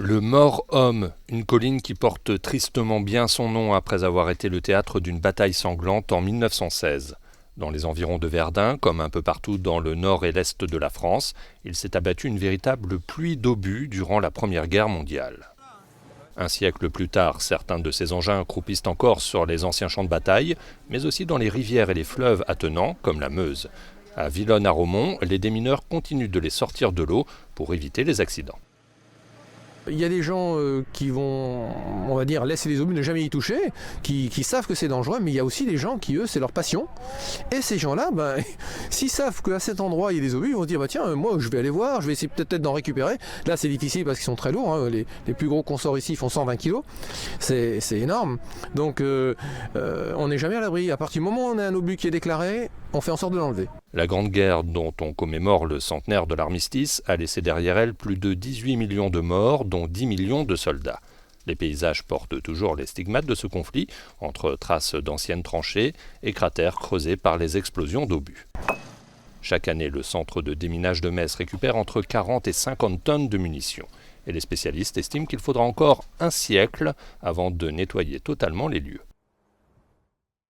Le Mort-Homme, une colline qui porte tristement bien son nom après avoir été le théâtre d'une bataille sanglante en 1916. Dans les environs de Verdun, comme un peu partout dans le nord et l'est de la France, il s'est abattu une véritable pluie d'obus durant la Première Guerre mondiale. Un siècle plus tard, certains de ces engins croupissent encore sur les anciens champs de bataille, mais aussi dans les rivières et les fleuves attenants, comme la Meuse. À Villonne-à-Romont, les démineurs continuent de les sortir de l'eau pour éviter les accidents. Il y a des gens qui vont, on va dire, laisser les obus, ne jamais y toucher, qui savent que c'est dangereux, mais il y a aussi des gens qui, eux, c'est leur passion. Et ces gens-là, s'ils savent qu'à cet endroit, il y a des obus, ils vont se dire, tiens, moi, je vais aller voir, je vais essayer peut-être d'en récupérer. Là, c'est difficile parce qu'ils sont très lourds. Les plus gros qu'on sort ici font 120 kg. C'est énorme. Donc, on n'est jamais à l'abri. À partir du moment où on a un obus qui est déclaré, on fait en sorte de l'enlever. La Grande Guerre, dont on commémore le centenaire de l'armistice, a laissé derrière elle plus de 18 millions de morts, dont 10 millions de soldats. Les paysages portent toujours les stigmates de ce conflit, entre traces d'anciennes tranchées et cratères creusés par les explosions d'obus. Chaque année, le centre de déminage de Metz récupère entre 40 et 50 tonnes de munitions. Et les spécialistes estiment qu'il faudra encore un siècle avant de nettoyer totalement les lieux.